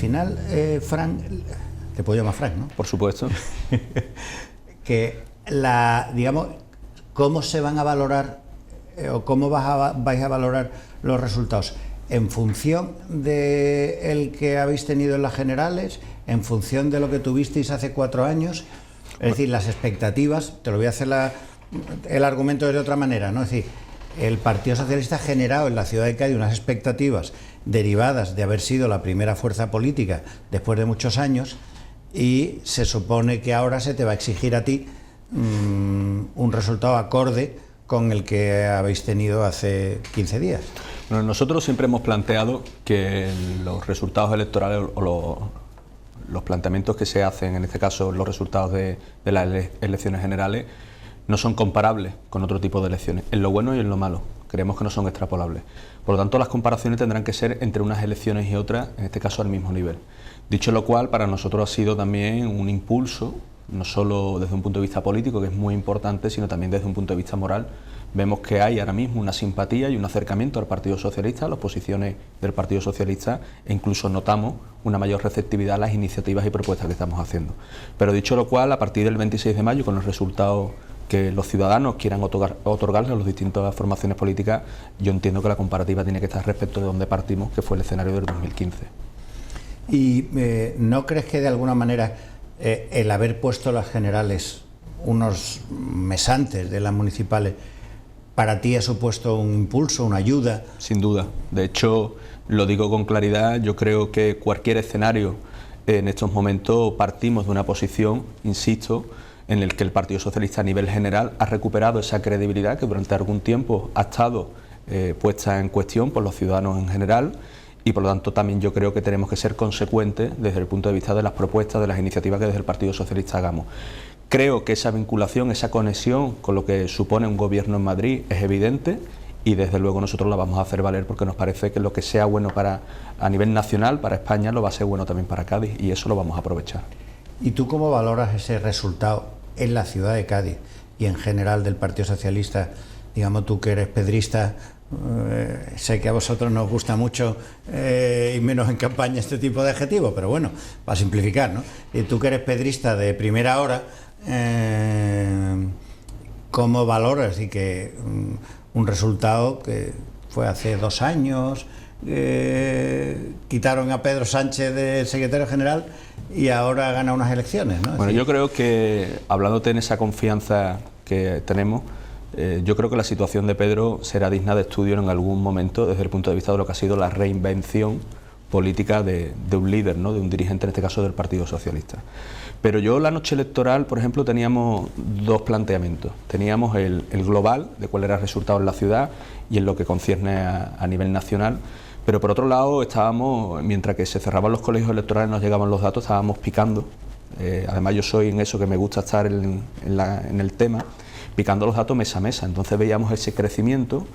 final, Fran, te puedo llamar Fran, ¿no? Por supuesto. Que digamos, ¿cómo se van a valorar o cómo vais a valorar los resultados? ¿En función del que habéis tenido en las generales? ¿En función de lo que tuvisteis hace 4 años? Es decir, las expectativas, te lo voy a hacer el argumento de otra manera, ¿no? Es decir, el Partido Socialista ha generado en la ciudad de Cádiz unas expectativas derivadas de haber sido la primera fuerza política después de muchos años, y se supone que ahora se te va a exigir a ti un resultado acorde con el que habéis tenido hace 15 días. Bueno, nosotros siempre hemos planteado que los resultados electorales o los planteamientos que se hacen, en este caso los resultados de las elecciones generales, no son comparables con otro tipo de elecciones, en lo bueno y en lo malo. Creemos que no son extrapolables. Por lo tanto, las comparaciones tendrán que ser entre unas elecciones y otras, en este caso al mismo nivel. Dicho lo cual, para nosotros ha sido también un impulso, no solo desde un punto de vista político, que es muy importante, sino también desde un punto de vista moral. Vemos que hay ahora mismo una simpatía y un acercamiento al Partido Socialista, a las posiciones del Partido Socialista, e incluso notamos una mayor receptividad a las iniciativas y propuestas que estamos haciendo. Pero dicho lo cual, a partir del 26 de mayo, con los resultados que los ciudadanos quieran otorgarle a las distintas formaciones políticas, yo entiendo que la comparativa tiene que estar respecto de donde partimos, que fue el escenario del 2015. ¿Y no crees que de alguna manera el haber puesto las generales unos meses antes de las municipales para ti ha supuesto un impulso, una ayuda? Sin duda. De hecho, lo digo con claridad, yo creo que cualquier escenario en estos momentos partimos de una posición, insisto, en el que el Partido Socialista a nivel general ha recuperado esa credibilidad que durante algún tiempo ha estado puesta en cuestión por los ciudadanos en general, y por lo tanto también yo creo que tenemos que ser consecuentes desde el punto de vista de las propuestas, de las iniciativas que desde el Partido Socialista hagamos. Creo que esa vinculación, esa conexión con lo que supone un gobierno en Madrid es evidente, y desde luego nosotros la vamos a hacer valer, porque nos parece que lo que sea bueno a nivel nacional, para España, lo va a ser bueno también para Cádiz, y eso lo vamos a aprovechar. ¿Y tú cómo valoras ese resultado en la ciudad de Cádiz y en general del Partido Socialista? Digamos, tú que eres pedrista, sé que a vosotros nos gusta mucho y menos en campaña este tipo de adjetivos, pero bueno, para simplificar, ¿no? Y tú que eres pedrista de primera hora, ¿cómo valoras y que un resultado que fue hace 2 años, quitaron a Pedro Sánchez de secretario general y ahora gana unas elecciones, ¿no? Bueno, yo creo que, hablándote en esa confianza que tenemos, yo creo que la situación de Pedro será digna de estudio en algún momento desde el punto de vista de lo que ha sido la reinvención política de un líder, ¿no? De un dirigente, en este caso del Partido Socialista. Pero yo la noche electoral, por ejemplo, teníamos 2 planteamientos. Teníamos el global, de cuál era el resultado en la ciudad y en lo que concierne a nivel nacional. Pero por otro lado estábamos, mientras que se cerraban los colegios electorales, nos llegaban los datos, estábamos picando. Además yo soy en eso que me gusta estar en el tema, picando los datos mesa a mesa. Entonces veíamos ese crecimiento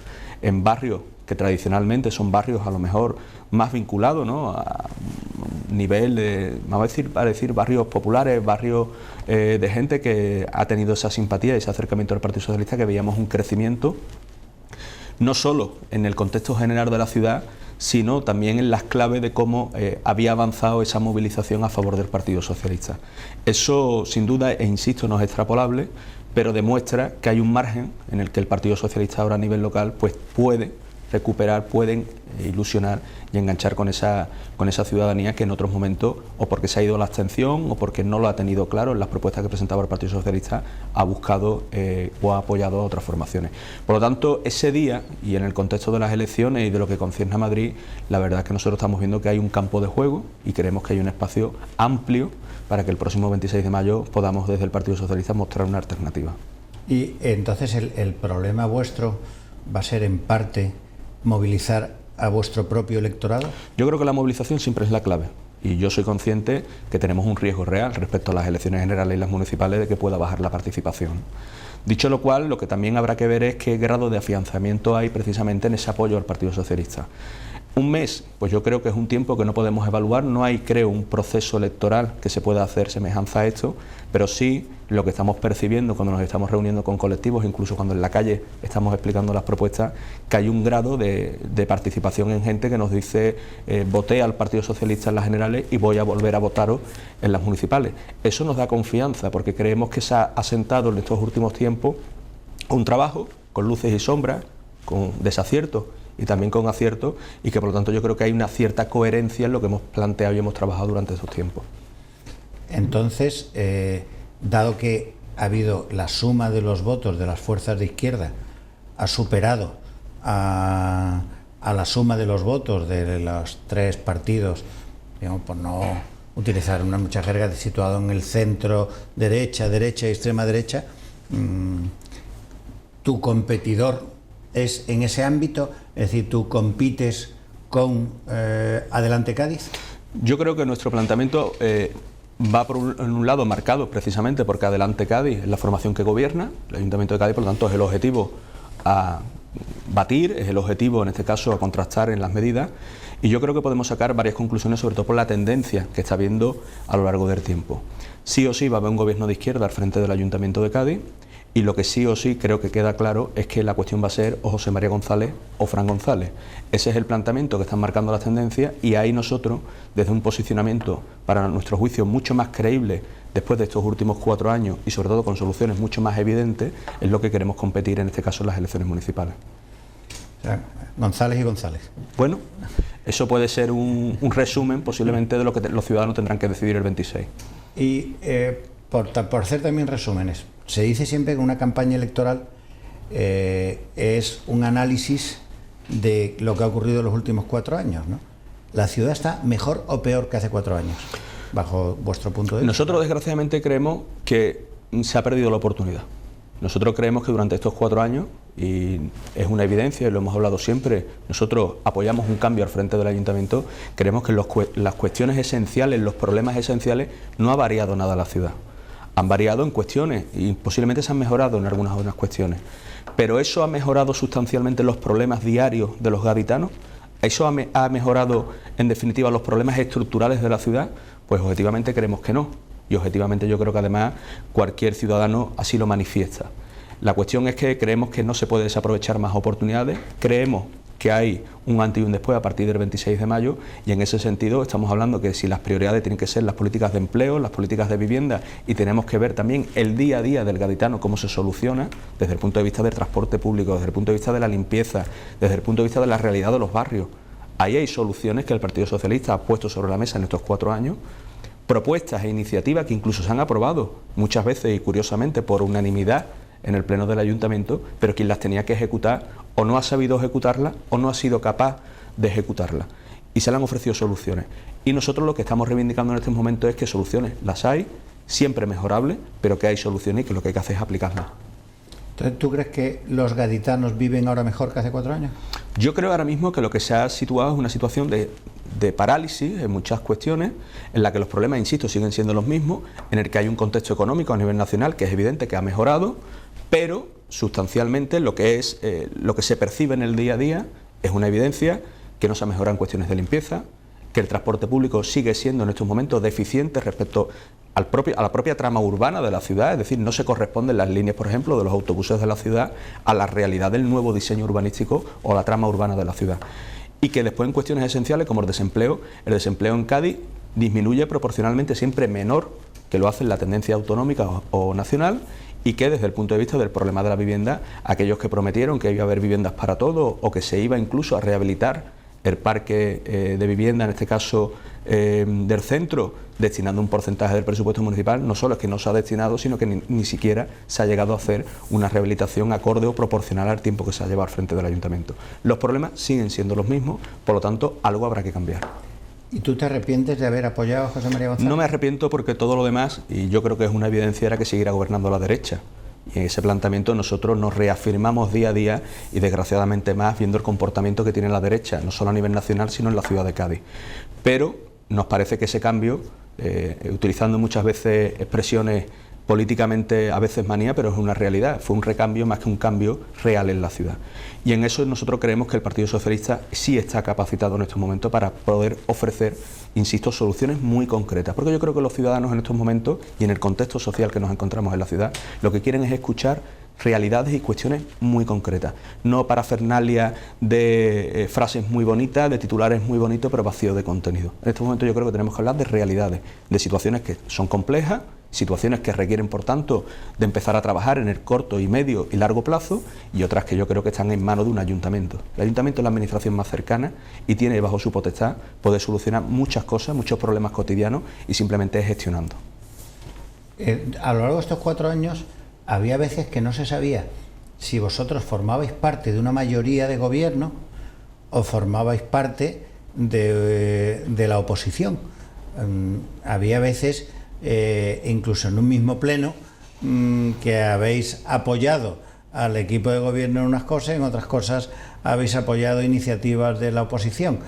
en barrios que tradicionalmente son barrios a lo mejor más vinculados, ¿no?, a nivel de, vamos a decir barrios populares, barrios de gente que ha tenido esa simpatía y ese acercamiento al Partido Socialista, que veíamos un crecimiento no solo en el contexto general de la ciudad, sino también en las claves de cómo había avanzado esa movilización a favor del Partido Socialista. Eso, sin duda, e insisto, no es extrapolable, pero demuestra que hay un margen en el que el Partido Socialista ahora a nivel local pues puede recuperar, pueden ilusionar y enganchar con esa ciudadanía que en otros momentos, o porque se ha ido a la abstención o porque no lo ha tenido claro en las propuestas que presentaba el Partido Socialista, ha buscado o ha apoyado a otras formaciones. Por lo tanto, ese día, y en el contexto de las elecciones y de lo que concierne a Madrid, la verdad es que nosotros estamos viendo que hay un campo de juego y creemos que hay un espacio amplio para que el próximo 26 de mayo podamos desde el Partido Socialista mostrar una alternativa. Y entonces el problema vuestro va a ser en parte movilizar a vuestro propio electorado. Yo creo que la movilización siempre es la clave, y yo soy consciente que tenemos un riesgo real respecto a las elecciones generales y las municipales de que pueda bajar la participación. Dicho lo cual, lo que también habrá que ver es qué grado de afianzamiento hay precisamente en ese apoyo al Partido Socialista. Un mes, pues yo creo que es un tiempo que no podemos evaluar, no hay, creo, un proceso electoral que se pueda hacer semejanza a esto, pero sí lo que estamos percibiendo cuando nos estamos reuniendo con colectivos, incluso cuando en la calle estamos explicando las propuestas, que hay un grado de participación en gente que nos dice voté al Partido Socialista en las generales y voy a volver a votaros en las municipales. Eso nos da confianza porque creemos que se ha asentado en estos últimos tiempos un trabajo con luces y sombras, con desaciertos y también con aciertos, y que por lo tanto yo creo que hay una cierta coherencia en lo que hemos planteado y hemos trabajado durante estos tiempos. Entonces, dado que ha habido la suma de los votos de las fuerzas de izquierda, ha superado a la suma de los votos de los tres partidos, digamos, por no utilizar una mucha jerga, situado en el centro, derecha y extrema derecha, tu competidor es en ese ámbito, es decir, tú compites con Adelante Cádiz. Yo creo que nuestro planteamiento va en un lado marcado precisamente porque Adelante Cádiz es la formación que gobierna, el Ayuntamiento de Cádiz, por lo tanto es el objetivo a batir, es el objetivo en este caso a contrastar en las medidas, y yo creo que podemos sacar varias conclusiones, sobre todo por la tendencia que está habiendo a lo largo del tiempo. Sí o sí va a haber un gobierno de izquierda al frente del Ayuntamiento de Cádiz, y lo que sí o sí creo que queda claro es que la cuestión va a ser o José María González o Fran González. Ese es el planteamiento que están marcando las tendencias, y ahí nosotros, desde un posicionamiento para nuestro juicio mucho más creíble después de estos últimos 4 años y sobre todo con soluciones mucho más evidentes, es lo que queremos competir en este caso en las elecciones municipales. O sea, González y González. Bueno, eso puede ser un resumen posiblemente de lo que los ciudadanos tendrán que decidir el 26. Y por hacer también resúmenes, se dice siempre que una campaña electoral es un análisis de lo que ha ocurrido en los últimos 4 años, ¿no? ¿La ciudad está mejor o peor que hace 4 años, bajo vuestro punto de vista? Nosotros desgraciadamente creemos que se ha perdido la oportunidad. Nosotros creemos que durante estos 4 años, y es una evidencia y lo hemos hablado siempre, nosotros apoyamos un cambio al frente del Ayuntamiento, creemos que las cuestiones esenciales, los problemas esenciales, no ha variado nada la ciudad. Han variado en cuestiones y posiblemente se han mejorado en algunas otras cuestiones, pero ¿eso ha mejorado sustancialmente los problemas diarios de los gaditanos? ¿Eso ha mejorado en definitiva los problemas estructurales de la ciudad? Pues objetivamente creemos que no, y objetivamente yo creo que además cualquier ciudadano así lo manifiesta. La cuestión es que creemos que no se puede desaprovechar más oportunidades, creemos que hay un antes y un después a partir del 26 de mayo, y en ese sentido estamos hablando que si las prioridades tienen que ser las políticas de empleo, las políticas de vivienda, y tenemos que ver también el día a día del gaditano, cómo se soluciona desde el punto de vista del transporte público, desde el punto de vista de la limpieza, desde el punto de vista de la realidad de los barrios. Ahí hay soluciones que el Partido Socialista ha puesto sobre la mesa en estos 4 años, propuestas e iniciativas que incluso se han aprobado muchas veces y curiosamente por unanimidad en el pleno del Ayuntamiento, pero quien las tenía que ejecutar o no ha sabido ejecutarlas o no ha sido capaz de ejecutarlas, y se le han ofrecido soluciones, y nosotros lo que estamos reivindicando en estos momentos es que soluciones las hay, siempre mejorables, pero que hay soluciones y que lo que hay que hacer es aplicarlas. Entonces, ¿tú crees que los gaditanos viven ahora mejor que hace 4 años? Yo creo ahora mismo que lo que se ha situado es una situación de parálisis en muchas cuestiones, en la que los problemas, insisto, siguen siendo los mismos, en el que hay un contexto económico a nivel nacional que es evidente que ha mejorado, pero sustancialmente lo que se percibe en el día a día es una evidencia que no se ha mejorado en cuestiones de limpieza, que el transporte público sigue siendo en estos momentos deficiente respecto a la propia trama urbana de la ciudad, es decir, no se corresponden las líneas, por ejemplo, de los autobuses de la ciudad a la realidad del nuevo diseño urbanístico o la trama urbana de la ciudad. Y que después en cuestiones esenciales como el desempleo en Cádiz disminuye proporcionalmente siempre menor que lo hace la tendencia autonómica o nacional, y que desde el punto de vista del problema de la vivienda, aquellos que prometieron que iba a haber viviendas para todos o que se iba incluso a rehabilitar el parque de vivienda, en este caso del centro, destinando un porcentaje del presupuesto municipal, no solo es que no se ha destinado, sino que ni siquiera se ha llegado a hacer una rehabilitación acorde o proporcional al tiempo que se ha llevado al frente del Ayuntamiento. Los problemas siguen siendo los mismos, por lo tanto, algo habrá que cambiar. ¿Y tú te arrepientes de haber apoyado a José María González? No me arrepiento porque todo lo demás, y yo creo que es una evidencia, era que seguirá gobernando la derecha. Y en ese planteamiento nosotros nos reafirmamos día a día y desgraciadamente más viendo el comportamiento que tiene la derecha, no solo a nivel nacional sino en la ciudad de Cádiz. Pero nos parece que ese cambio, utilizando muchas veces expresiones políticamente a veces manía, pero es una realidad. Fue un recambio más que un cambio real en la ciudad. Y en eso nosotros creemos que el Partido Socialista sí está capacitado en estos momentos para poder ofrecer, insisto, soluciones muy concretas. Porque yo creo que los ciudadanos en estos momentos y en el contexto social que nos encontramos en la ciudad, lo que quieren es escuchar realidades y cuestiones muy concretas, no parafernalia de frases muy bonitas, de titulares muy bonitos, pero vacíos de contenido. En este momento yo creo que tenemos que hablar de realidades, de situaciones que son complejas, situaciones que requieren, por tanto, de empezar a trabajar en el corto y medio y largo plazo, y otras que yo creo que están en manos de un ayuntamiento. El ayuntamiento es la administración más cercana y tiene bajo su potestad poder solucionar muchas cosas, muchos problemas cotidianos, y simplemente es gestionando. A lo largo de estos 4 años había veces que no se sabía si vosotros formabais parte de una mayoría de gobierno o formabais parte de la oposición. Había veces, incluso en un mismo pleno, que habéis apoyado al equipo de gobierno en unas cosas, en otras cosas habéis apoyado iniciativas de la oposición.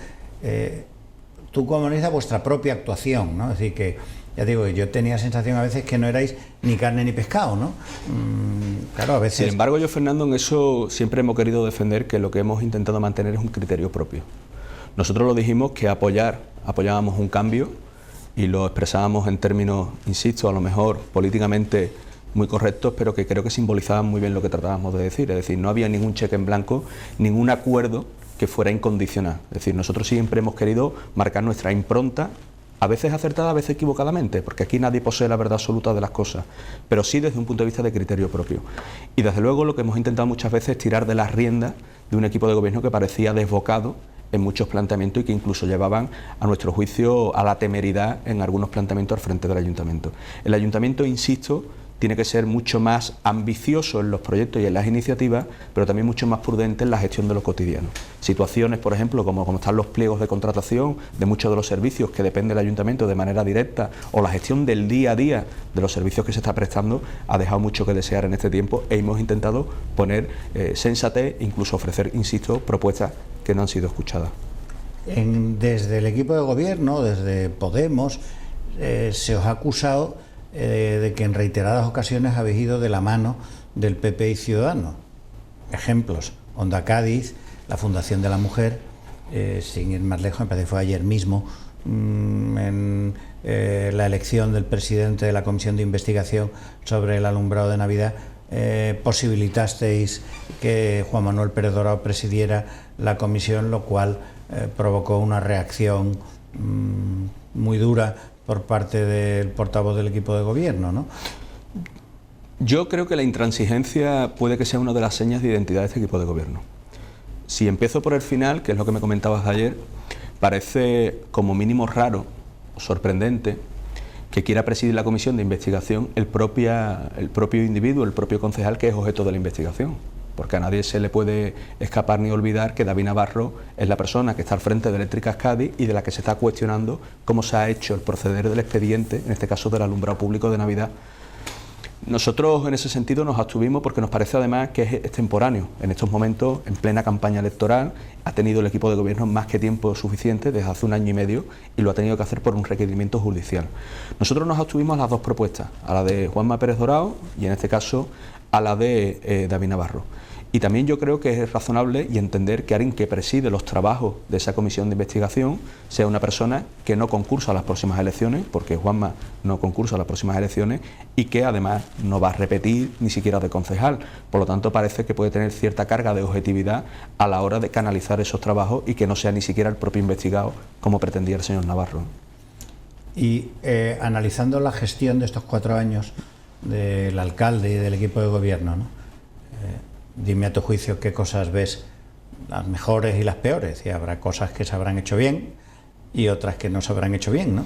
Tú comunicas vuestra propia actuación, ¿no? Es decir, que ya digo, yo tenía sensación a veces que no erais ni carne ni pescado, ¿no? Claro, a veces... Sin embargo, yo, Fernando, en eso siempre hemos querido defender que lo que hemos intentado mantener es un criterio propio. Nosotros lo dijimos que apoyábamos un cambio y lo expresábamos en términos, insisto, a lo mejor políticamente muy correctos, pero que creo que simbolizaban muy bien lo que tratábamos de decir. Es decir, no había ningún cheque en blanco, ningún acuerdo que fuera incondicional. Es decir, nosotros siempre hemos querido marcar nuestra impronta, a veces acertada, a veces equivocadamente, porque aquí nadie posee la verdad absoluta de las cosas, pero sí desde un punto de vista de criterio propio. Y desde luego lo que hemos intentado muchas veces es tirar de las riendas de un equipo de gobierno que parecía desbocado en muchos planteamientos y que incluso llevaban, a nuestro juicio, a la temeridad en algunos planteamientos al frente del ayuntamiento. El ayuntamiento, insisto, tiene que ser mucho más ambicioso en los proyectos y en las iniciativas, pero también mucho más prudente en la gestión de lo cotidiano. Situaciones, por ejemplo, como están los pliegos de contratación de muchos de los servicios que depende del ayuntamiento de manera directa, o la gestión del día a día de los servicios que se está prestando, ha dejado mucho que desear en este tiempo, e hemos intentado poner sensatez, incluso ofrecer, insisto, propuestas que no han sido escuchadas. Desde el equipo de gobierno, desde Podemos, se os ha acusado de que en reiteradas ocasiones habéis ido de la mano del PP y Ciudadanos. Ejemplos: Onda Cádiz, la Fundación de la Mujer, sin ir más lejos, me parece que fue ayer mismo, en la elección del presidente de la Comisión de Investigación sobre el alumbrado de Navidad, posibilitasteis que Juan Manuel Pérez Dorado presidiera la comisión, lo cual provocó una reacción muy dura por parte del portavoz del equipo de gobierno, ¿no? Yo creo que la intransigencia puede que sea una de las señas de identidad de este equipo de gobierno. Si empiezo por el final, que es lo que me comentabas ayer, parece como mínimo raro o sorprendente que quiera presidir la comisión de investigación el propio individuo, el propio concejal que es objeto de la investigación. Porque a nadie se le puede escapar ni olvidar que David Navarro es la persona que está al frente de Eléctricas Cádiz y de la que se está cuestionando cómo se ha hecho el proceder del expediente, en este caso del alumbrado público de Navidad. Nosotros en ese sentido nos abstuvimos porque nos parece además que es extemporáneo. En estos momentos, en plena campaña electoral, ha tenido el equipo de gobierno más que tiempo suficiente, desde hace 1 año y medio, y lo ha tenido que hacer por un requerimiento judicial. Nosotros nos abstuvimos a las 2 propuestas, a la de Juanma Pérez Dorado y en este caso a la de David Navarro. Y también yo creo que es razonable y entender que alguien que preside los trabajos de esa comisión de investigación sea una persona que no concursa a las próximas elecciones, porque Juanma no concursa a las próximas elecciones, y que además no va a repetir ni siquiera de concejal. Por lo tanto, parece que puede tener cierta carga de objetividad a la hora de canalizar esos trabajos y que no sea ni siquiera el propio investigado, como pretendía el señor Navarro. Y analizando la gestión de estos 4 años del alcalde y del equipo de gobierno, ¿no? Dime a tu juicio qué cosas ves las mejores y las peores, y habrá cosas que se habrán hecho bien y otras que no se habrán hecho bien, ¿no?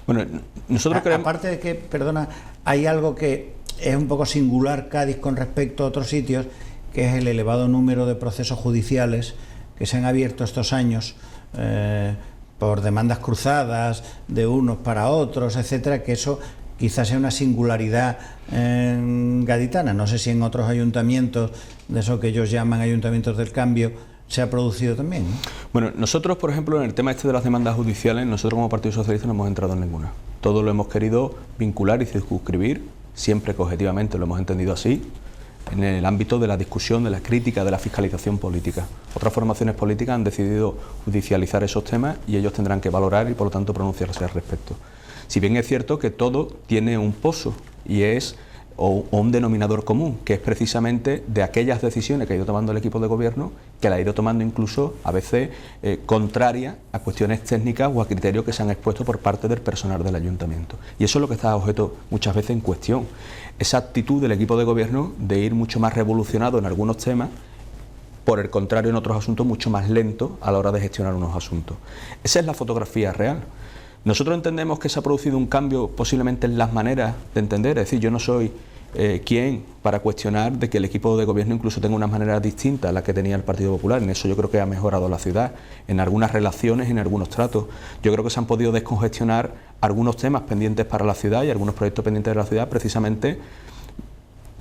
Bueno, nosotros creemos... Aparte de que, perdona, hay algo que es un poco singular Cádiz con respecto a otros sitios, que es el elevado número de procesos judiciales que se han abierto estos años por demandas cruzadas de unos para otros, etcétera, que eso quizás sea una singularidad gaditana. No sé si en otros ayuntamientos, de eso que ellos llaman ayuntamientos del cambio, se ha producido también, ¿no? Bueno, nosotros, por ejemplo, en el tema de las demandas judiciales, nosotros como Partido Socialista no hemos entrado en ninguna. Todo lo hemos querido vincular y circunscribir, siempre que objetivamente lo hemos entendido así, en el ámbito de la discusión, de la crítica, de la fiscalización política. Otras formaciones políticas han decidido judicializar esos temas y ellos tendrán que valorar y por lo tanto pronunciarse al respecto. Si bien es cierto que todo tiene un pozo y es o un denominador común, que es precisamente de aquellas decisiones que ha ido tomando el equipo de gobierno, que la ha ido tomando incluso a veces contraria a cuestiones técnicas o a criterios que se han expuesto por parte del personal del ayuntamiento. Y eso es lo que está objeto muchas veces en cuestión. Esa actitud del equipo de gobierno de ir mucho más revolucionado en algunos temas, por el contrario en otros asuntos mucho más lento a la hora de gestionar unos asuntos. Esa es la fotografía real. Nosotros entendemos que se ha producido un cambio posiblemente en las maneras de entender, es decir, yo no soy quien para cuestionar de que el equipo de gobierno incluso tenga unas maneras distintas a las que tenía el Partido Popular. En eso yo creo que ha mejorado la ciudad, en algunas relaciones, en algunos tratos. Yo creo que se han podido descongestionar algunos temas pendientes para la ciudad y algunos proyectos pendientes de la ciudad precisamente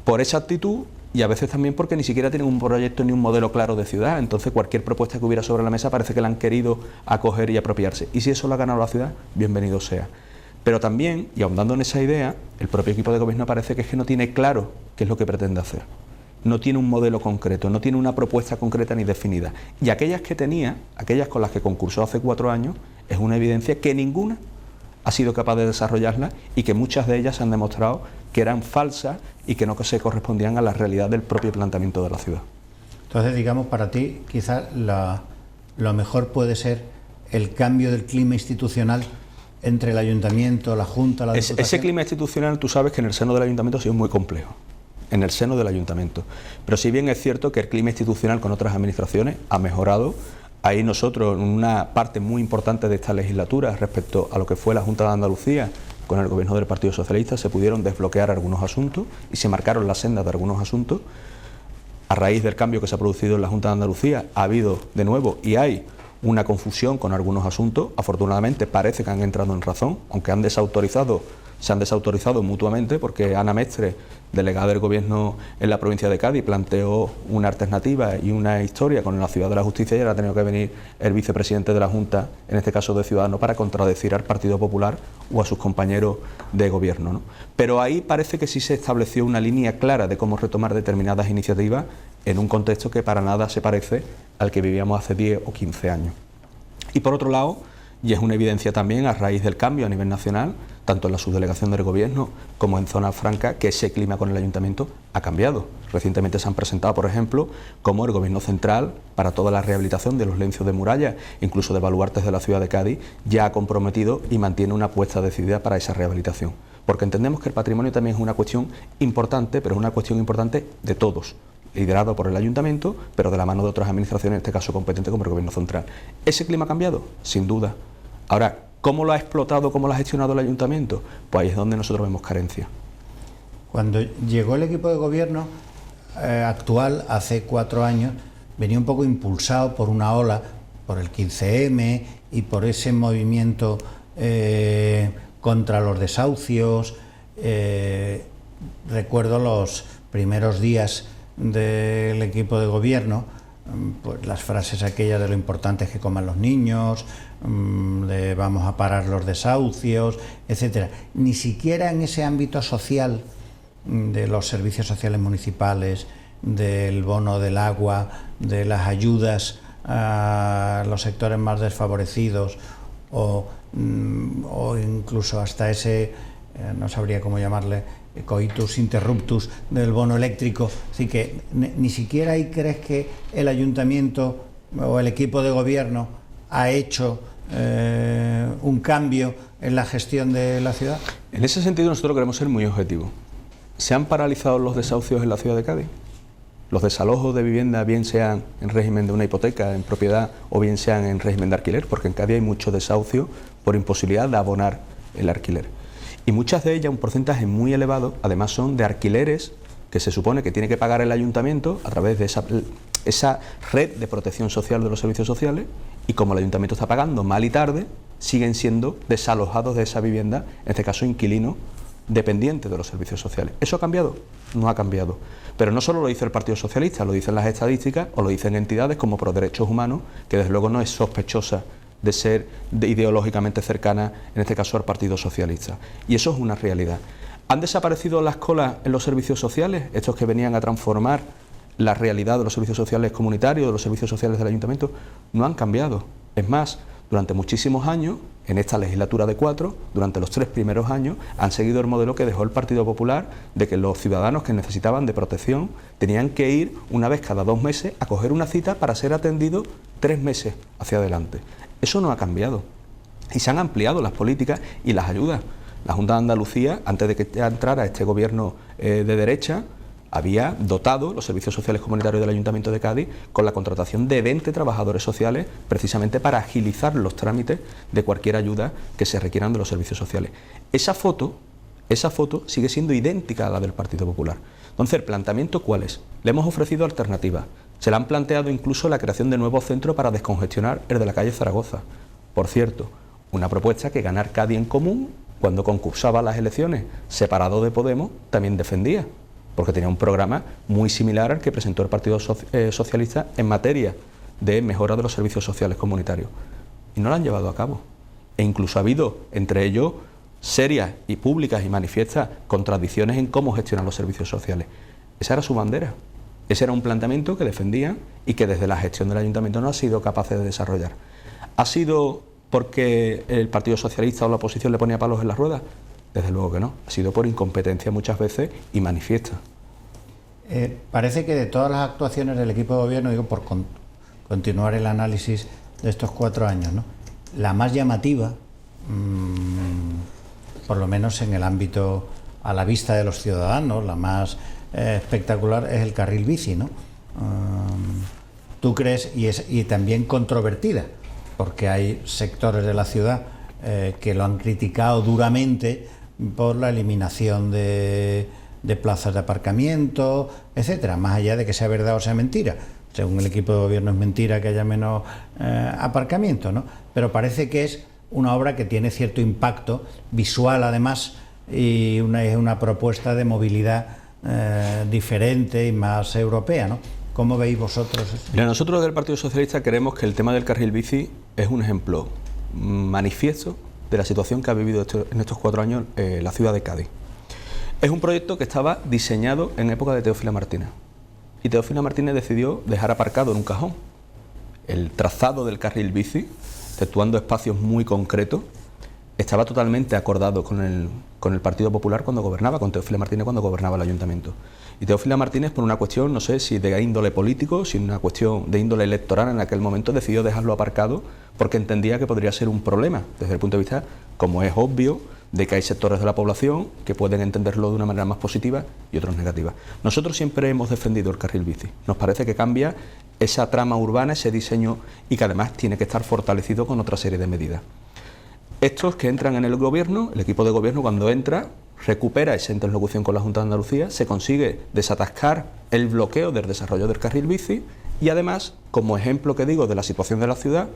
por esa actitud y a veces también porque ni siquiera tienen un proyecto ni un modelo claro de ciudad. Entonces cualquier propuesta que hubiera sobre la mesa parece que la han querido acoger y apropiarse. Y si eso lo ha ganado la ciudad, bienvenido sea. Pero también, y ahondando en esa idea, el propio equipo de gobierno parece que es que no tiene claro qué es lo que pretende hacer. No tiene un modelo concreto, no tiene una propuesta concreta ni definida. Y aquellas que tenía, aquellas con las que concursó hace 4 años, es una evidencia que ninguna ha sido capaz de desarrollarla y que muchas de ellas han demostrado que eran falsas y que no se correspondían a la realidad del propio planteamiento de la ciudad. Entonces, digamos, para ti quizás lo mejor puede ser el cambio del clima institucional entre el ayuntamiento, la Junta, la Diputación. Ese clima institucional, tú sabes que en el seno del ayuntamiento ha sido muy complejo, en el seno del ayuntamiento. Pero si bien es cierto que el clima institucional con otras administraciones ha mejorado, ahí nosotros, en una parte muy importante de esta legislatura, respecto a lo que fue la Junta de Andalucía, con el gobierno del Partido Socialista, se pudieron desbloquear algunos asuntos y se marcaron las sendas de algunos asuntos. A raíz del cambio que se ha producido en la Junta de Andalucía, ha habido de nuevo y hay una confusión con algunos asuntos. Afortunadamente parece que han entrado en razón, aunque se han desautorizado mutuamente, porque Ana Mestre, delegada del Gobierno en la provincia de Cádiz, planteó una alternativa y una historia con la Ciudad de la Justicia y ahora ha tenido que venir el vicepresidente de la Junta, en este caso de Ciudadanos, para contradecir al Partido Popular o a sus compañeros de Gobierno, ¿no? Pero ahí parece que sí se estableció una línea clara de cómo retomar determinadas iniciativas en un contexto que para nada se parece al que vivíamos hace 10 o 15 años. Y por otro lado, y es una evidencia también a raíz del cambio a nivel nacional, tanto en la subdelegación del Gobierno como en Zona Franca, que ese clima con el Ayuntamiento ha cambiado. Recientemente se han presentado, por ejemplo, como el Gobierno central, para toda la rehabilitación de los lencios de muralla, incluso de baluartes de la ciudad de Cádiz, ya ha comprometido y mantiene una apuesta decidida para esa rehabilitación. Porque entendemos que el patrimonio también es una cuestión importante, pero es una cuestión importante de todos, liderado por el Ayuntamiento, pero de la mano de otras administraciones, en este caso competentes como el Gobierno central. ¿Ese clima ha cambiado? Sin duda. Ahora, ¿cómo lo ha explotado, cómo lo ha gestionado el Ayuntamiento? Pues ahí es donde nosotros vemos carencia. Cuando llegó el equipo de gobierno actual, hace 4 años, venía un poco impulsado por una ola, por el 15M y por ese movimiento contra los desahucios. Recuerdo los primeros días del equipo de gobierno, pues las frases aquellas de lo importante es que coman los niños, de vamos a parar los desahucios, etcétera. Ni siquiera en ese ámbito social de los servicios sociales municipales, del bono del agua, de las ayudas a los sectores más desfavorecidos o incluso hasta ese, no sabría cómo llamarle, coitus interruptus del bono eléctrico. Así que ni siquiera ahí crees que el ayuntamiento o el equipo de gobierno ha hecho un cambio en la gestión de la ciudad. En ese sentido nosotros queremos ser muy objetivos. ¿Se han paralizado los desahucios en la ciudad de Cádiz? Los desalojos de vivienda, bien sean en régimen de una hipoteca en propiedad o bien sean en régimen de alquiler, porque en Cádiz hay muchos desahucios por imposibilidad de abonar el alquiler. Y muchas de ellas, un porcentaje muy elevado, además son de alquileres que se supone que tiene que pagar el ayuntamiento a través de esa red de protección social de los servicios sociales, y como el ayuntamiento está pagando mal y tarde, siguen siendo desalojados de esa vivienda, en este caso inquilinos dependientes de los servicios sociales. ¿Eso ha cambiado? No ha cambiado. Pero no solo lo dice el Partido Socialista, lo dicen las estadísticas o lo dicen entidades como Pro Derechos Humanos, que desde luego no es sospechosa de ser ideológicamente cercana, en este caso al Partido Socialista. Y eso es una realidad. ¿Han desaparecido las colas en los servicios sociales, estos que venían a transformar la realidad de los servicios sociales comunitarios, de los servicios sociales del ayuntamiento? No han cambiado. Es más, durante muchísimos años, en esta legislatura de 4, durante los 3 primeros años, han seguido el modelo que dejó el Partido Popular de que los ciudadanos que necesitaban de protección tenían que ir una vez cada 2 meses a coger una cita para ser atendidos 3 meses hacia adelante. Eso no ha cambiado. Y se han ampliado las políticas y las ayudas. La Junta de Andalucía, antes de que entrara este gobierno de derecha, había dotado los servicios sociales comunitarios del Ayuntamiento de Cádiz con la contratación de 20 trabajadores sociales precisamente para agilizar los trámites de cualquier ayuda que se requieran de los servicios sociales. Esa foto sigue siendo idéntica a la del Partido Popular. Entonces, ¿el planteamiento cuál es? Le hemos ofrecido alternativas. Se le han planteado incluso la creación de nuevos centros para descongestionar el de la calle Zaragoza. Por cierto, una propuesta que Ganar Cádiz en Común, cuando concursaba las elecciones, separado de Podemos, también defendía, porque tenía un programa muy similar al que presentó el Partido Socialista en materia de mejora de los servicios sociales comunitarios. Y no lo han llevado a cabo. E incluso ha habido, entre ellos, serias y públicas y manifiestas contradicciones en cómo gestionar los servicios sociales. Esa era su bandera. Ese era un planteamiento que defendían y que desde la gestión del ayuntamiento no ha sido capaz de desarrollar. ¿Ha sido porque el Partido Socialista o la oposición le ponía palos en las ruedas? Desde luego que no. Ha sido por incompetencia muchas veces y manifiesta. Parece que de todas las actuaciones del equipo de gobierno, digo por continuar el análisis de estos 4 años, ¿no?, la más llamativa, por lo menos en el ámbito a la vista de los ciudadanos, la más espectacular es el carril bici, ¿no? ¿Tú crees? Y también controvertida, porque hay sectores de la ciudad que lo han criticado duramente por la eliminación de plazas de aparcamiento, etcétera, más allá de que sea verdad o sea mentira. Según el equipo de gobierno es mentira que haya menos aparcamiento, ¿no? Pero parece que es una obra que tiene cierto impacto visual, además, y es una propuesta de movilidad diferente y más europea, ¿no? ¿Cómo veis vosotros eso? Mira, nosotros del Partido Socialista creemos que el tema del carril bici es un ejemplo manifiesto de la situación que ha vivido en estos 4 años la ciudad de Cádiz. Es un proyecto que estaba diseñado en época de Teófila Martínez. Y Teófila Martínez decidió dejar aparcado en un cajón el trazado del carril bici, exceptuando espacios muy concretos. Estaba totalmente acordado con el Partido Popular cuando gobernaba, con Teófila Martínez cuando gobernaba el ayuntamiento. Y Teófila Martínez, por una cuestión, no sé si de índole político, si una cuestión de índole electoral en aquel momento, decidió dejarlo aparcado porque entendía que podría ser un problema desde el punto de vista, como es obvio, de que hay sectores de la población que pueden entenderlo de una manera más positiva y otros negativa. Nosotros siempre hemos defendido el carril bici. Nos parece que cambia esa trama urbana, ese diseño, y que además tiene que estar fortalecido con otra serie de medidas. Estos que entran en el gobierno, el equipo de gobierno cuando entra, recupera esa interlocución con la Junta de Andalucía, se consigue desatascar el bloqueo del desarrollo del carril bici y además, como ejemplo que digo de la situación de la ciudad,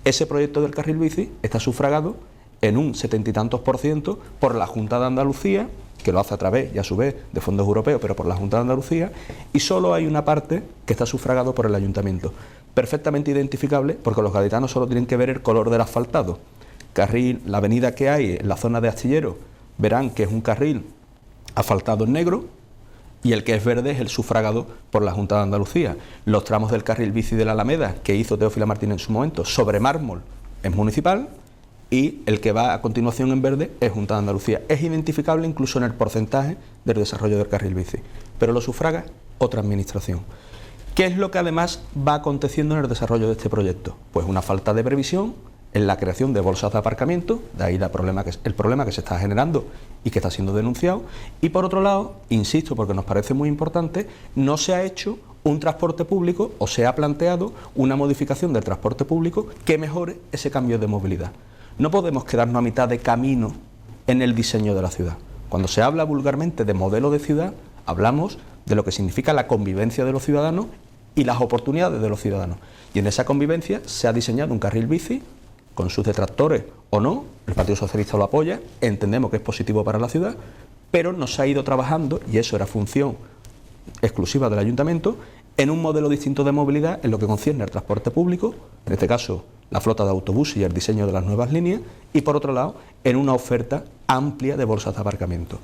ese proyecto del carril bici está sufragado en un 70 y tantos % por la Junta de Andalucía, que lo hace a través y a su vez de fondos europeos, pero por la Junta de Andalucía, y solo hay una parte que está sufragado por el ayuntamiento, perfectamente identificable porque los gaditanos solo tienen que ver el color del asfaltado. Carril, la avenida que hay en la zona de Astillero, verán que es un carril asfaltado en negro y el que es verde es el sufragado por la Junta de Andalucía. Los tramos del carril bici de la Alameda que hizo Teófila Martínez en su momento sobre mármol es municipal y el que va a continuación en verde es Junta de Andalucía. Es identificable incluso en el porcentaje del desarrollo del carril bici, pero lo sufraga otra administración. ¿Qué es lo que además va aconteciendo en el desarrollo de este proyecto? Pues una falta de previsión en la creación de bolsas de aparcamiento, de ahí el problema que se está generando y que está siendo denunciado, y por otro lado, insisto porque nos parece muy importante, no se ha hecho un transporte público o se ha planteado una modificación del transporte público que mejore ese cambio de movilidad. No podemos quedarnos a mitad de camino en el diseño de la ciudad. Cuando se habla vulgarmente de modelo de ciudad, hablamos de lo que significa la convivencia de los ciudadanos y las oportunidades de los ciudadanos. Y en esa convivencia se ha diseñado un carril bici, con sus detractores o no, el Partido Socialista lo apoya, entendemos que es positivo para la ciudad, pero no se ha ido trabajando, y eso era función exclusiva del ayuntamiento, en un modelo distinto de movilidad en lo que concierne al transporte público, en este caso la flota de autobuses y el diseño de las nuevas líneas, y por otro lado, en una oferta amplia de bolsas de aparcamiento.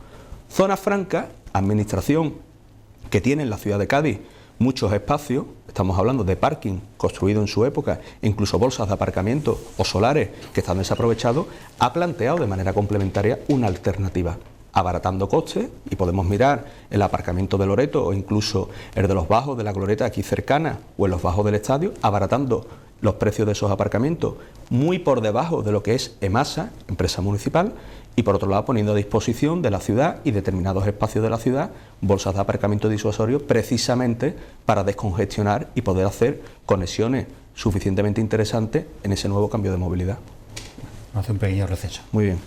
Zona franca, administración que tiene en la ciudad de Cádiz muchos espacios, estamos hablando de parking construido en su época, incluso bolsas de aparcamiento o solares que están desaprovechados, ha planteado de manera complementaria una alternativa, abaratando costes, y podemos mirar el aparcamiento de Loreto o incluso el de los bajos de la Glorieta aquí cercana o en los bajos del estadio, abaratando los precios de esos aparcamientos muy por debajo de lo que es EMASA, empresa municipal, y por otro lado poniendo a disposición de la ciudad y determinados espacios de la ciudad bolsas de aparcamiento disuasorio precisamente para descongestionar y poder hacer conexiones suficientemente interesantes en ese nuevo cambio de movilidad. Hace un pequeño receso. Muy bien.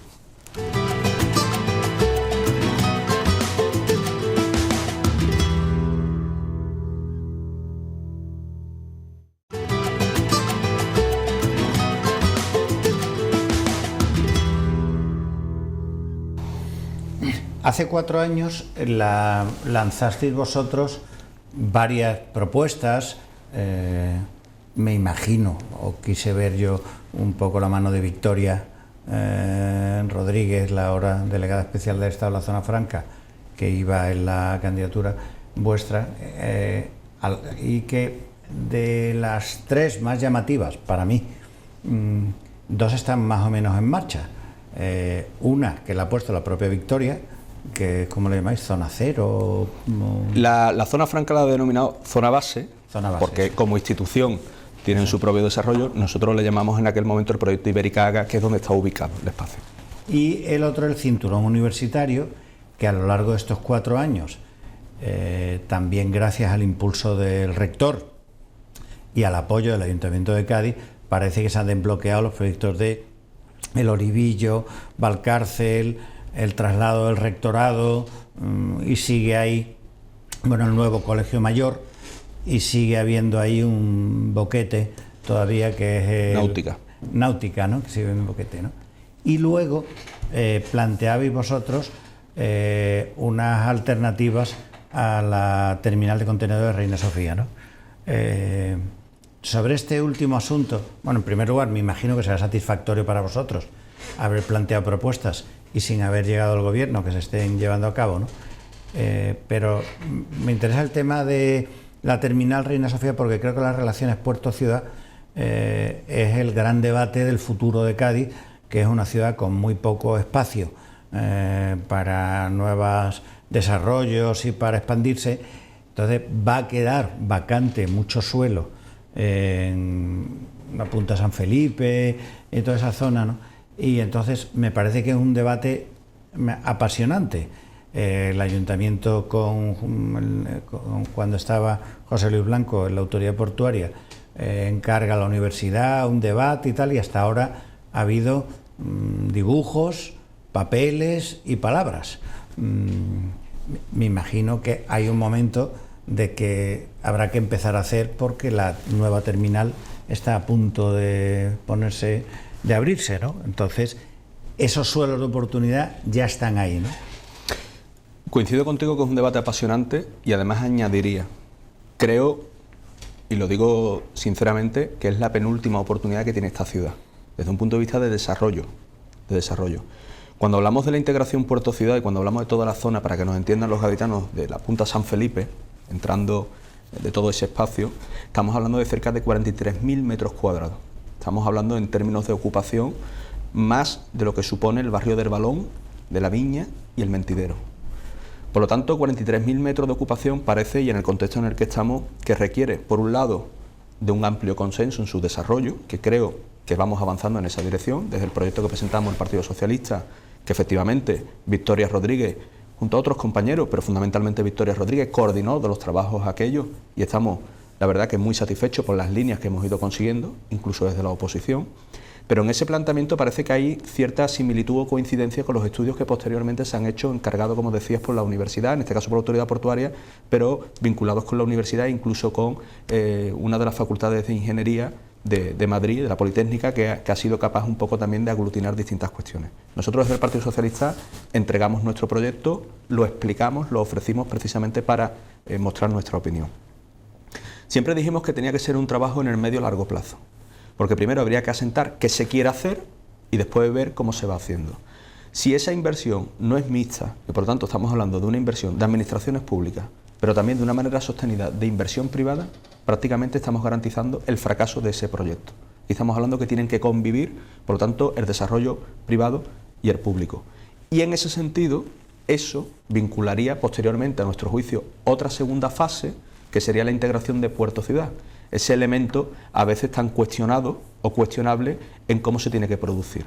Hace 4 años lanzasteis vosotros varias propuestas, me imagino, o quise ver yo un poco la mano de Victoria Rodríguez, la ahora delegada especial del Estado de la Zona Franca, que iba en la candidatura vuestra, y que de las 3 más llamativas para mí, 2 están más o menos en marcha. Una que la ha puesto la propia Victoria, que es, ¿cómo le llamáis? ¿Zona cero? La zona franca la ha denominado zona base, porque sí, como institución tienen su propio desarrollo. Nosotros le llamamos en aquel momento el proyecto Ibericaga, que es donde está ubicado el espacio. Y el otro, el cinturón universitario, que a lo largo de estos 4 años, también gracias al impulso del rector y al apoyo del Ayuntamiento de Cádiz, parece que se han desbloqueado los proyectos de El Oribillo, Valcárcel, el traslado del rectorado, y sigue ahí, bueno, el nuevo colegio mayor, y sigue habiendo ahí un boquete todavía que es Náutica, ¿no? Que sigue habiendo un boquete, ¿no? Y luego planteabais vosotros unas alternativas a la terminal de contenedores de Reina Sofía, ¿no? Sobre este último asunto, bueno, en primer lugar, me imagino que será satisfactorio para vosotros haber planteado propuestas y sin haber llegado al gobierno que se estén llevando a cabo, ¿no? Pero me interesa el tema de la terminal Reina Sofía, porque creo que las relaciones puerto-ciudad es el gran debate del futuro de Cádiz, que es una ciudad con muy poco espacio para nuevos desarrollos y para expandirse. Entonces va a quedar vacante mucho suelo en la Punta San Felipe y toda esa zona, ¿no? Y entonces me parece que es un debate apasionante. El ayuntamiento, cuando estaba José Luis Blanco en la autoridad portuaria, encarga a la universidad un debate y tal, y hasta ahora ha habido dibujos, papeles y palabras. Me imagino que hay un momento de que habrá que empezar a hacer, porque la nueva terminal está a punto de abrirse, ¿no? Entonces, esos suelos de oportunidad ya están ahí, ¿no? Coincido contigo que es un debate apasionante, y además añadiría, creo, y lo digo sinceramente, que es la penúltima oportunidad que tiene esta ciudad, desde un punto de vista de desarrollo. Cuando hablamos de la integración puerto-ciudad y cuando hablamos de toda la zona, para que nos entiendan los gaditanos, de la Punta San Felipe, entrando de todo ese espacio, estamos hablando de cerca de 43.000 metros cuadrados. Estamos hablando en términos de ocupación más de lo que supone el barrio del Balón, de la Viña y el Mentidero. Por lo tanto, 43.000 metros de ocupación parece, y en el contexto en el que estamos, que requiere, por un lado, de un amplio consenso en su desarrollo, que creo que vamos avanzando en esa dirección, desde el proyecto que presentamos el Partido Socialista, que efectivamente Victoria Rodríguez, junto a otros compañeros, pero fundamentalmente Victoria Rodríguez, coordinó de los trabajos aquellos, y estamos, la verdad, que muy satisfechos por las líneas que hemos ido consiguiendo, incluso desde la oposición. Pero en ese planteamiento parece que hay cierta similitud o coincidencia con los estudios que posteriormente se han hecho, encargados, como decías, por la universidad, en este caso por la autoridad portuaria, pero vinculados con la universidad e incluso con una de las facultades de ingeniería de Madrid, de la Politécnica, que ha sido capaz un poco también de aglutinar distintas cuestiones. Nosotros desde el Partido Socialista entregamos nuestro proyecto, lo explicamos, lo ofrecimos precisamente para mostrar nuestra opinión. Siempre dijimos que tenía que ser un trabajo en el medio largo plazo, porque primero habría que asentar qué se quiere hacer y después ver cómo se va haciendo. Si esa inversión no es mixta, y por lo tanto estamos hablando de una inversión de administraciones públicas, pero también de una manera sostenida de inversión privada, prácticamente estamos garantizando el fracaso de ese proyecto. Y estamos hablando que tienen que convivir, por lo tanto, el desarrollo privado y el público. Y en ese sentido, eso vincularía posteriormente, a nuestro juicio, otra segunda fase, que sería la integración de puerto-ciudad. Ese elemento a veces tan cuestionado o cuestionable en cómo se tiene que producir,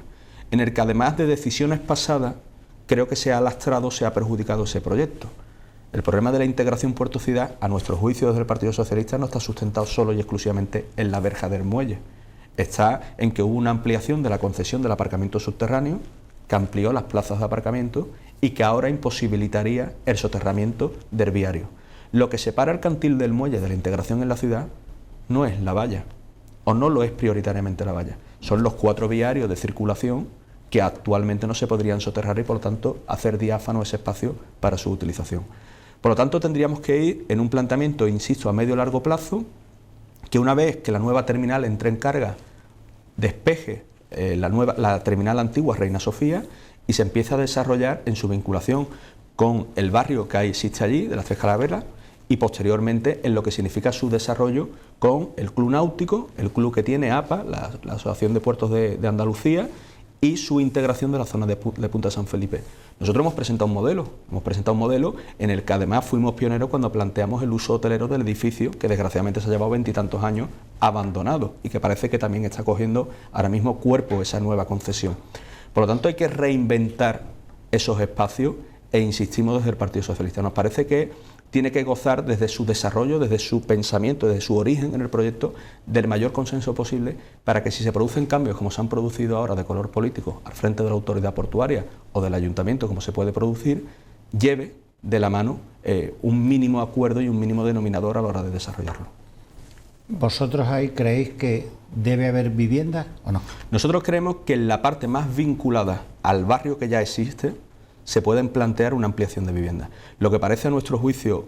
en el que además de decisiones pasadas, creo que se ha lastrado, se ha perjudicado ese proyecto. El problema de la integración puerto-ciudad, a nuestro juicio desde el Partido Socialista, no está sustentado solo y exclusivamente en la verja del muelle. Está en que hubo una ampliación de la concesión del aparcamiento subterráneo, que amplió las plazas de aparcamiento y que ahora imposibilitaría el soterramiento del viario. Lo que separa el Cantil del muelle de la integración en la ciudad no es la valla, o no lo es prioritariamente la valla. Son los 4 viarios de circulación que actualmente no se podrían soterrar y, por lo tanto, hacer diáfano ese espacio para su utilización. Por lo tanto, tendríamos que ir en un planteamiento, insisto, a medio o largo plazo, que una vez que la nueva terminal entre en carga, despeje la terminal antigua Reina Sofía y se empiece a desarrollar en su vinculación con el barrio que existe allí, de las Tres Calaveras, y posteriormente en lo que significa su desarrollo con el Club Náutico, el club que tiene APA, la Asociación de Puertos de Andalucía, y su integración de la zona de Punta San Felipe. Nosotros hemos presentado un modelo en el que además fuimos pioneros cuando planteamos el uso hotelero del edificio, que desgraciadamente se ha llevado 20 y tantos años abandonado y que parece que también está cogiendo ahora mismo cuerpo esa nueva concesión. Por lo tanto, hay que reinventar esos espacios e insistimos desde el Partido Socialista. Nos parece que tiene que gozar desde su desarrollo, desde su pensamiento, desde su origen en el proyecto, del mayor consenso posible para que si se producen cambios como se han producido ahora de color político al frente de la autoridad portuaria o del ayuntamiento como se puede producir, lleve de la mano un mínimo acuerdo y un mínimo denominador a la hora de desarrollarlo. ¿Vosotros ahí creéis que debe haber vivienda o no? Nosotros creemos que en la parte más vinculada al barrio que ya existe, se pueden plantear una ampliación de viviendas. Lo que parece a nuestro juicio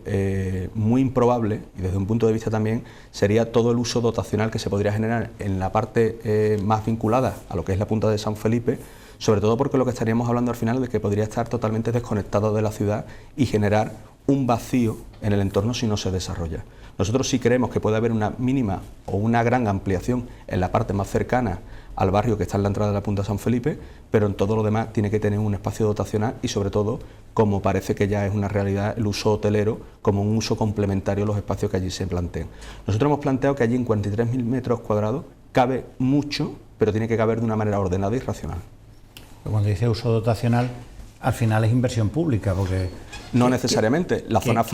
muy improbable, y desde un punto de vista también, sería todo el uso dotacional que se podría generar en la parte más vinculada a lo que es la Punta de San Felipe, sobre todo porque lo que estaríamos hablando al final es de que podría estar totalmente desconectado de la ciudad y generar un vacío en el entorno si no se desarrolla. Nosotros sí creemos que puede haber una mínima o una gran ampliación en la parte más cercana al barrio que está en la entrada de la Punta San Felipe, pero en todo lo demás tiene que tener un espacio dotacional y sobre todo, como parece que ya es una realidad, el uso hotelero como un uso complementario a los espacios que allí se planteen. Nosotros hemos planteado que allí en 43.000 metros cuadrados cabe mucho, pero tiene que caber de una manera ordenada y racional. Cuando dice uso dotacional, al final es inversión pública, porque... No necesariamente. La zona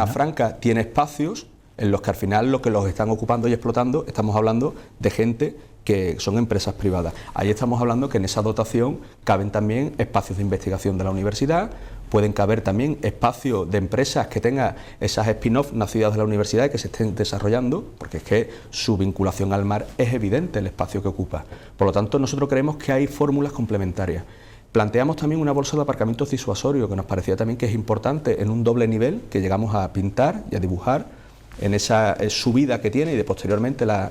franca tiene espacios en los que al final lo que los están ocupando y explotando, estamos hablando de gente que son empresas privadas. Ahí estamos hablando que en esa dotación caben también espacios de investigación de la universidad, pueden caber también espacios de empresas que tengan esas spin-off nacidas de la universidad y que se estén desarrollando, porque es que su vinculación al mar es evidente el espacio que ocupa. Por lo tanto, nosotros creemos que hay fórmulas complementarias. Planteamos también una bolsa de aparcamiento disuasorio, que nos parecía también que es importante en un doble nivel que llegamos a pintar y a dibujar en esa subida que tiene y de posteriormente la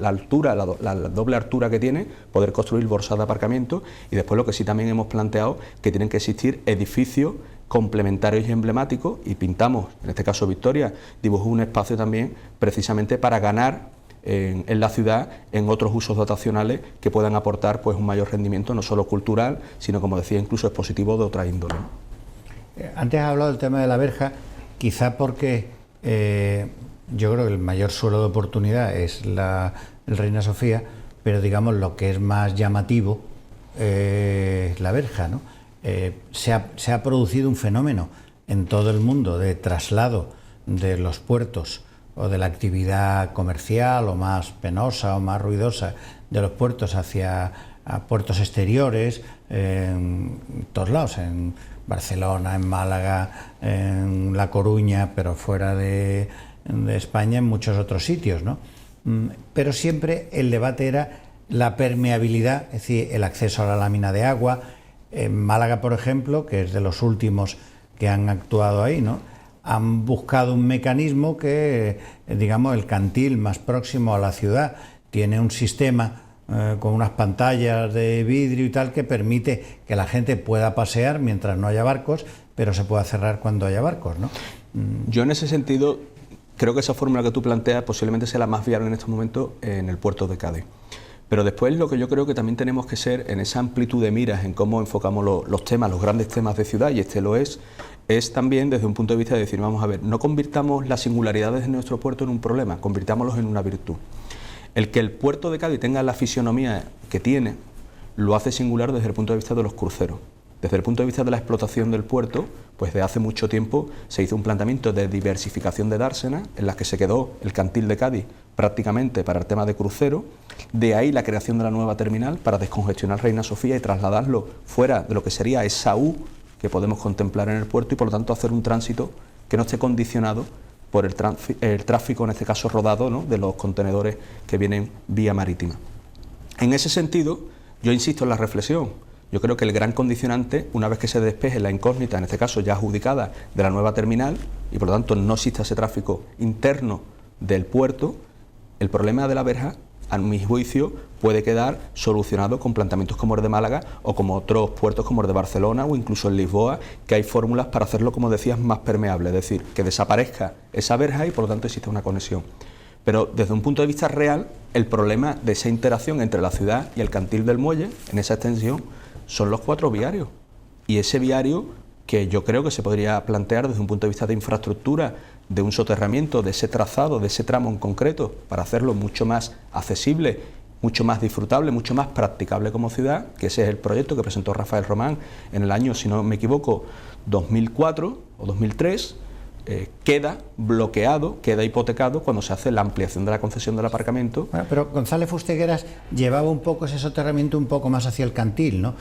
altura, la doble altura que tiene, poder construir bolsas de aparcamiento, y después lo que sí también hemos planteado, que tienen que existir edificios complementarios y emblemáticos, y pintamos, en este caso Victoria, dibujó un espacio también precisamente para ganar en la ciudad en otros usos dotacionales que puedan aportar pues un mayor rendimiento, no solo cultural, sino, como decía, incluso expositivo de otra índole. Antes has hablado del tema de la verja, quizá porque yo creo que el mayor suelo de oportunidad es el Reina Sofía, pero digamos lo que es más llamativo es la verja, ¿no? Se ha producido un fenómeno en todo el mundo de traslado de los puertos o de la actividad comercial o más penosa o más ruidosa de los puertos hacia puertos exteriores, en todos lados, en Barcelona, en Málaga, en La Coruña, pero fuera de España, en muchos otros sitios, ¿no? Pero siempre el debate era la permeabilidad, es decir, el acceso a la lámina de agua. En Málaga, por ejemplo, que es de los últimos que han actuado ahí, ¿no?, han buscado un mecanismo que, digamos, el Cantil más próximo a la ciudad tiene un sistema con unas pantallas de vidrio y tal, que permite que la gente pueda pasear mientras no haya barcos, pero se pueda cerrar cuando haya barcos, ¿no? Yo en ese sentido creo que esa fórmula que tú planteas posiblemente sea la más viable en estos momentos en el puerto de Cádiz. Pero después lo que yo creo que también tenemos que ser en esa amplitud de miras en cómo enfocamos los temas, los grandes temas de ciudad, y este lo es también desde un punto de vista de decir, vamos a ver, no convirtamos las singularidades de nuestro puerto en un problema, convirtámoslos en una virtud. El que el puerto de Cádiz tenga la fisionomía que tiene, lo hace singular desde el punto de vista de los cruceros. Desde el punto de vista de la explotación del puerto, pues de hace mucho tiempo se hizo un planteamiento de diversificación de dársenas, en la que se quedó el Cantil de Cádiz prácticamente para el tema de crucero. De ahí la creación de la nueva terminal para descongestionar Reina Sofía y trasladarlo fuera de lo que sería esa U que podemos contemplar en el puerto, y por lo tanto hacer un tránsito que no esté condicionado por el tráfico, en este caso rodado, ¿no?, de los contenedores que vienen vía marítima. En ese sentido, yo insisto en la reflexión. Yo creo que el gran condicionante, una vez que se despeje la incógnita, en este caso ya adjudicada, de la nueva terminal, y por lo tanto no exista ese tráfico interno del puerto, el problema de la verja, a mi juicio, puede quedar solucionado con planteamientos como el de Málaga o como otros puertos como el de Barcelona o incluso en Lisboa, que hay fórmulas para hacerlo, como decías, más permeable, es decir, que desaparezca esa verja y por lo tanto exista una conexión. Pero desde un punto de vista real, el problema de esa interacción entre la ciudad y el Cantil del Muelle, en esa extensión, son los 4 viarios. Y ese viario, que yo creo que se podría plantear desde un punto de vista de infraestructura, de un soterramiento, de ese trazado, de ese tramo en concreto, para hacerlo mucho más accesible, mucho más disfrutable, mucho más practicable como ciudad, que ese es el proyecto que presentó Rafael Román en el año, si no me equivoco, 2004 o 2003, queda bloqueado, queda hipotecado cuando se hace la ampliación de la concesión del aparcamiento. Bueno, pero González Fustegueras llevaba un poco ese soterramiento un poco más hacia el Cantil, ¿no?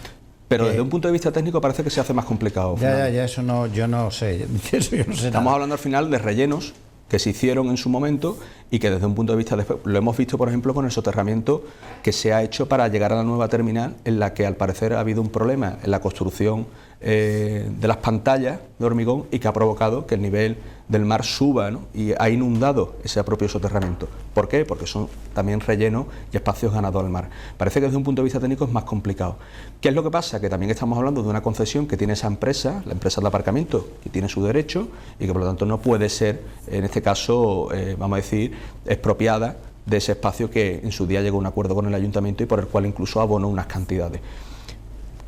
Pero desde un punto de vista técnico parece que se hace más complicado. Ya, eso no, yo no sé. Eso yo no sé. Estamos hablando al final de rellenos que se hicieron en su momento y que desde un punto de vista lo hemos visto, por ejemplo, con el soterramiento que se ha hecho para llegar a la nueva terminal, en la que al parecer ha habido un problema en la construcción de las pantallas de hormigón y que ha provocado que el nivel del mar suba, ¿no?, y ha inundado ese propio soterramiento. ¿Por qué? Porque son también rellenos y espacios ganados al mar. Parece que desde un punto de vista técnico es más complicado. ¿Qué es lo que pasa? Que también estamos hablando de una concesión que tiene esa empresa, la empresa de aparcamiento, que tiene su derecho y que por lo tanto no puede ser, en este caso, vamos a decir, expropiada de ese espacio que en su día llegó a un acuerdo con el ayuntamiento y por el cual incluso abonó unas cantidades.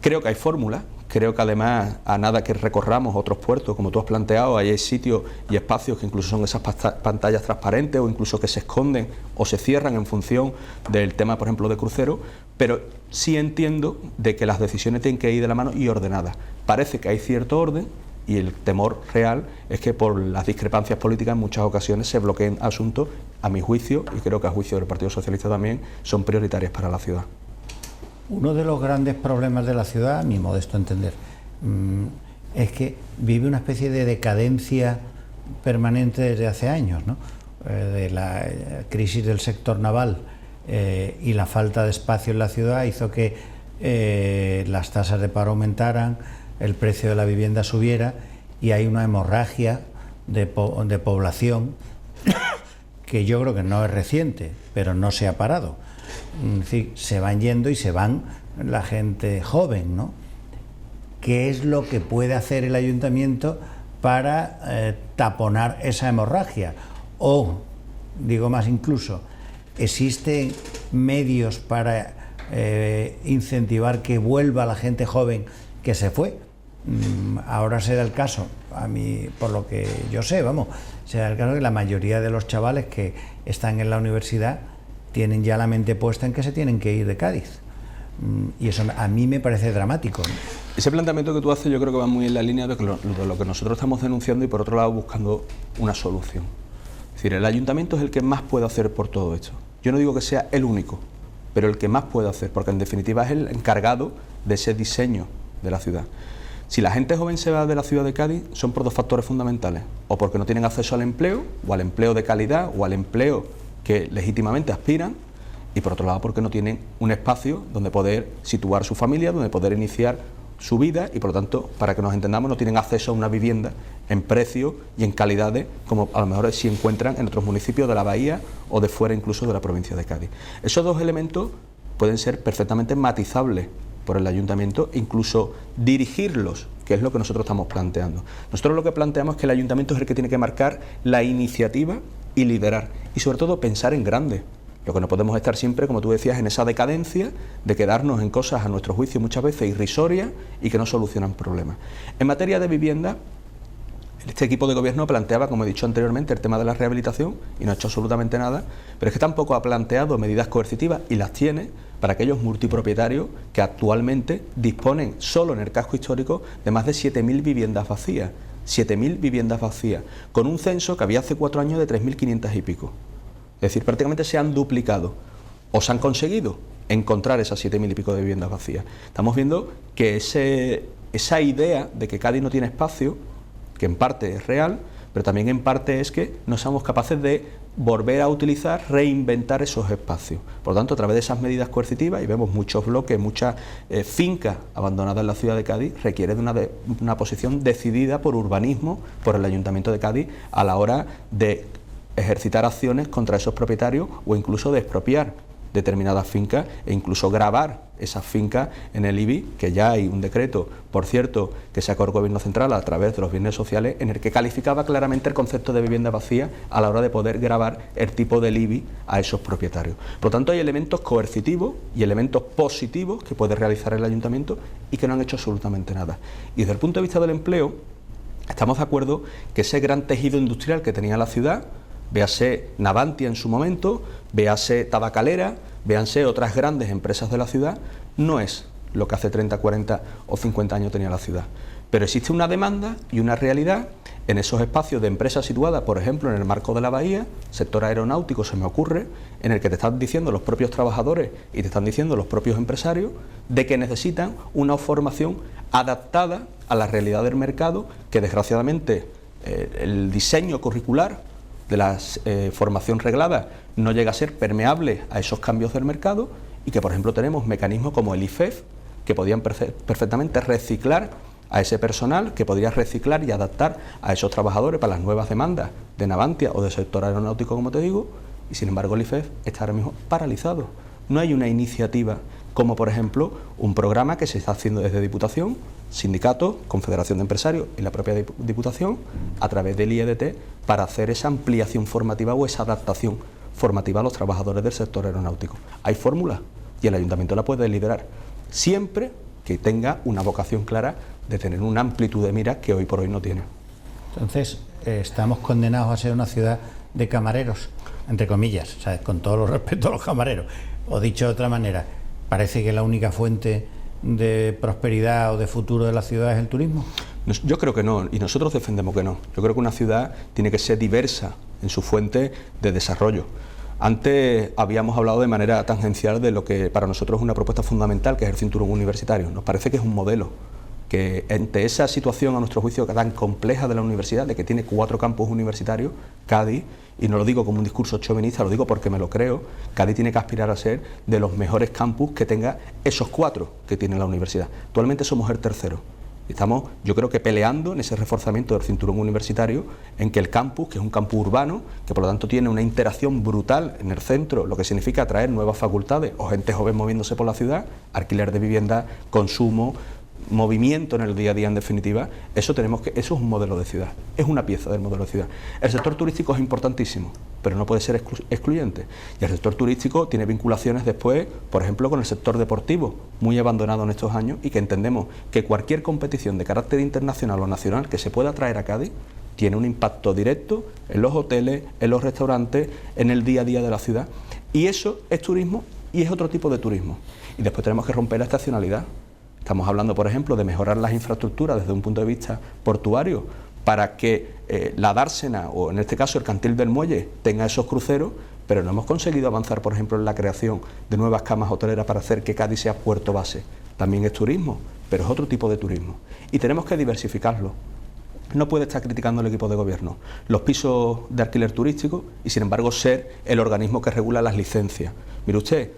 Creo que hay fórmulas, creo que además a nada que recorramos otros puertos, como tú has planteado, hay sitios y espacios que incluso son esas pantallas transparentes o incluso que se esconden o se cierran en función del tema, por ejemplo, de crucero, pero sí entiendo de que las decisiones tienen que ir de la mano y ordenadas. Parece que hay cierto orden y el temor real es que por las discrepancias políticas en muchas ocasiones se bloqueen asuntos, a mi juicio, y creo que a juicio del Partido Socialista también, son prioritarios para la ciudad. Uno de los grandes problemas de la ciudad, a mi modesto entender, es que vive una especie de decadencia permanente desde hace años, ¿no? De la crisis del sector naval y la falta de espacio en la ciudad hizo que las tasas de paro aumentaran, el precio de la vivienda subiera y hay una hemorragia de población que yo creo que no es reciente, pero no se ha parado. Es decir, se van yendo y se van la gente joven, ¿no? ¿Qué es lo que puede hacer el ayuntamiento para taponar esa hemorragia? O, digo más incluso, ¿existen medios para incentivar que vuelva la gente joven que se fue? Ahora será el caso, a mí, por lo que yo sé, será el caso que la mayoría de los chavales que están en la universidad tienen ya la mente puesta en que se tienen que ir de Cádiz. Y eso a mí me parece dramático, ¿no? Ese planteamiento que tú haces yo creo que va muy en la línea de lo que nosotros estamos denunciando y por otro lado buscando una solución. Es decir, el ayuntamiento es el que más puede hacer por todo esto. Yo no digo que sea el único, pero el que más puede hacer, porque en definitiva es el encargado de ese diseño de la ciudad. Si la gente joven se va de la ciudad de Cádiz son por 2 factores fundamentales, o porque no tienen acceso al empleo, o al empleo de calidad, o al empleo que legítimamente aspiran, y por otro lado porque no tienen un espacio donde poder situar su familia, donde poder iniciar su vida y por lo tanto, para que nos entendamos, no tienen acceso a una vivienda en precio y en calidades como a lo mejor si encuentran en otros municipios de la bahía o de fuera incluso de la provincia de Cádiz. Esos 2 elementos pueden ser perfectamente matizables por el ayuntamiento e incluso dirigirlos, que es lo que nosotros estamos planteando. Nosotros lo que planteamos es que el ayuntamiento es el que tiene que marcar la iniciativa y liderar, y sobre todo pensar en grande. Lo que no podemos estar siempre, como tú decías, en esa decadencia de quedarnos en cosas a nuestro juicio muchas veces irrisorias y que no solucionan problemas. En materia de vivienda, este equipo de gobierno planteaba, como he dicho anteriormente, el tema de la rehabilitación y no ha hecho absolutamente nada, pero es que tampoco ha planteado medidas coercitivas, y las tiene, para aquellos multipropietarios que actualmente disponen solo en el casco histórico de más de 7.000 viviendas vacías. 7.000 viviendas vacías, con un censo que había hace 4 años de 3.500 y pico. Es decir, prácticamente se han duplicado o se han conseguido encontrar esas 7.000 y pico de viviendas vacías. Estamos viendo que esa idea de que Cádiz no tiene espacio, que en parte es real, pero también en parte es que no somos capaces de volver a utilizar, reinventar esos espacios. Por lo tanto, a través de esas medidas coercitivas, y vemos muchos bloques, muchas fincas abandonadas en la ciudad de Cádiz, requiere de una posición decidida por urbanismo, por el Ayuntamiento de Cádiz, a la hora de ejercitar acciones contra esos propietarios o incluso de expropiar determinadas fincas e incluso gravar esas fincas en el IBI, que ya hay un decreto, por cierto, que sacó el Gobierno Central a través de los bienes sociales, en el que calificaba claramente el concepto de vivienda vacía a la hora de poder gravar el tipo del IBI a esos propietarios. Por lo tanto, hay elementos coercitivos y elementos positivos que puede realizar el Ayuntamiento y que no han hecho absolutamente nada. Y desde el punto de vista del empleo, estamos de acuerdo que ese gran tejido industrial que tenía la ciudad, véase Navantia en su momento, véase Tabacalera, véanse otras grandes empresas de la ciudad, no es lo que hace 30, 40 o 50 años tenía la ciudad. Pero existe una demanda y una realidad en esos espacios de empresas situadas, por ejemplo, en el marco de la bahía, sector aeronáutico se me ocurre, en el que te están diciendo los propios trabajadores y te están diciendo los propios empresarios de que necesitan una formación adaptada a la realidad del mercado, que desgraciadamente el diseño curricular de la formación reglada no llega a ser permeable a esos cambios del mercado, y que, por ejemplo, tenemos mecanismos como el IFEF que podían perfectamente reciclar a ese personal, que podría reciclar y adaptar a esos trabajadores para las nuevas demandas de Navantia o del sector aeronáutico, como te digo, y sin embargo el IFEF está ahora mismo paralizado. No hay una iniciativa como, por ejemplo, un programa que se está haciendo desde Diputación, sindicatos, Confederación de Empresarios y la propia Diputación, a través del IEDT, para hacer esa ampliación formativa o esa adaptación formativa a los trabajadores del sector aeronáutico. Hay fórmulas y el Ayuntamiento la puede liderar, siempre que tenga una vocación clara de tener una amplitud de miras que hoy por hoy no tiene. Entonces, estamos condenados a ser una ciudad de camareros, entre comillas, ¿sabes? Con todo los respeto a los camareros. O dicho de otra manera, parece que la única fuente de prosperidad o de futuro de la ciudad es el turismo. Yo creo que no, y nosotros defendemos que no. Yo creo que una ciudad tiene que ser diversa en su fuente de desarrollo. Antes habíamos hablado de manera tangencial de lo que para nosotros es una propuesta fundamental, que es el cinturón universitario. Nos parece que es un modelo, que ante esa situación, a nuestro juicio, tan compleja de la universidad, de que tiene 4 campus universitarios, Cádiz, y no lo digo como un discurso chauvinista, lo digo porque me lo creo, Cádiz tiene que aspirar a ser de los mejores campus que tenga esos 4 que tiene la universidad. Actualmente somos el tercero. Estamos, yo creo que peleando en ese reforzamiento del cinturón universitario, en que el campus, que es un campus urbano, que por lo tanto tiene una interacción brutal en el centro, lo que significa atraer nuevas facultades o gente joven moviéndose por la ciudad, alquiler de vivienda, consumo, movimiento en el día a día, en definitiva, eso es un modelo de ciudad, es una pieza del modelo de ciudad. El sector turístico es importantísimo, pero no puede ser excluyente, y el sector turístico tiene vinculaciones después, por ejemplo, con el sector deportivo, muy abandonado en estos años, y que entendemos que cualquier competición de carácter internacional o nacional que se pueda traer a Cádiz tiene un impacto directo en los hoteles, en los restaurantes, en el día a día de la ciudad, y eso es turismo y es otro tipo de turismo. Y después tenemos que romper la estacionalidad. Estamos hablando, por ejemplo, de mejorar las infraestructuras desde un punto de vista portuario para que la dársena, o en este caso el cantil del muelle, tenga esos cruceros, pero no hemos conseguido avanzar, por ejemplo, en la creación de nuevas camas hoteleras para hacer que Cádiz sea puerto base. También es turismo, pero es otro tipo de turismo. Y tenemos que diversificarlo. No puede estar criticando el equipo de gobierno los pisos de alquiler turístico y, sin embargo, ser el organismo que regula las licencias. Mire usted,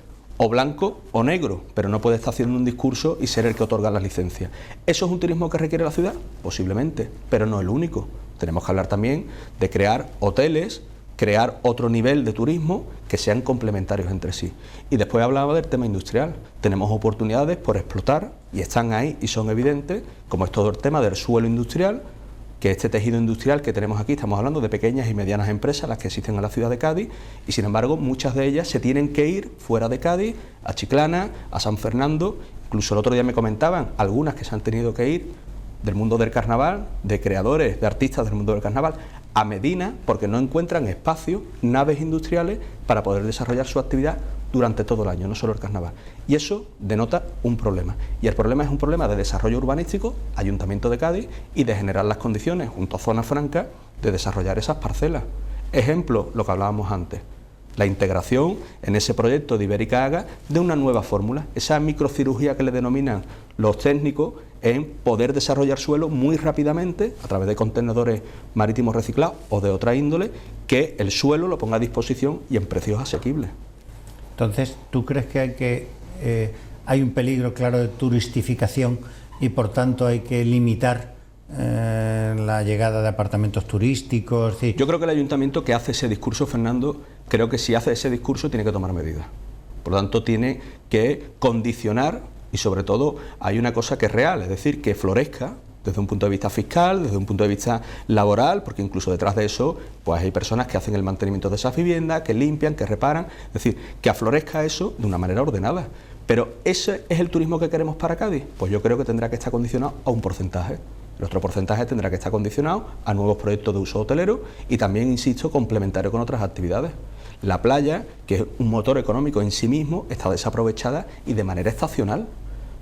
o blanco o negro, pero no puede estar haciendo un discurso y ser el que otorga las licencias. ¿Eso es un turismo que requiere la ciudad? Posiblemente, pero no el único. Tenemos que hablar también de crear hoteles crear otro nivel de turismo que sean complementarios entre sí. Y después hablaba del tema industrial. Tenemos oportunidades por explotar y están ahí y son evidentes, como es todo el tema del suelo industrial, que este tejido industrial que tenemos aquí, estamos hablando de pequeñas y medianas empresas, las que existen en la ciudad de Cádiz, y sin embargo muchas de ellas se tienen que ir fuera de Cádiz, a Chiclana, a San Fernando. Incluso el otro día me comentaban algunas que se han tenido que ir del mundo del carnaval, de creadores, de artistas del mundo del carnaval, a Medina, porque no encuentran espacios, naves industriales para poder desarrollar su actividad durante todo el año, no solo el carnaval. Y eso denota un problema. Y el problema es un problema de desarrollo urbanístico, Ayuntamiento de Cádiz, y de generar las condiciones, junto a zonas francas, de desarrollar esas parcelas. Ejemplo, lo que hablábamos antes, la integración en ese proyecto de Ibérica Haga de una nueva fórmula, esa microcirugía que le denominan los técnicos en poder desarrollar suelo muy rápidamente a través de contenedores marítimos reciclados o de otra índole, que el suelo lo ponga a disposición y en precios asequibles. Entonces, ¿tú crees que hay un peligro claro de turistificación y por tanto hay que limitar la llegada de apartamentos turísticos? Sí. Yo creo que el ayuntamiento que hace ese discurso, Fernando, creo que si hace ese discurso tiene que tomar medidas. Por lo tanto, tiene que condicionar y sobre todo hay una cosa que es real, es decir, que florezca desde un punto de vista fiscal, desde un punto de vista laboral, porque incluso detrás de eso pues hay personas que hacen el mantenimiento de esas viviendas, que limpian, que reparan, es decir, que aflorezca eso de una manera ordenada. Pero ¿ese es el turismo que queremos para Cádiz? Pues yo creo que tendrá que estar condicionado a un porcentaje. El otro porcentaje tendrá que estar condicionado a nuevos proyectos de uso hotelero y también, insisto, complementario con otras actividades. La playa, que es un motor económico en sí mismo, está desaprovechada y de manera estacional.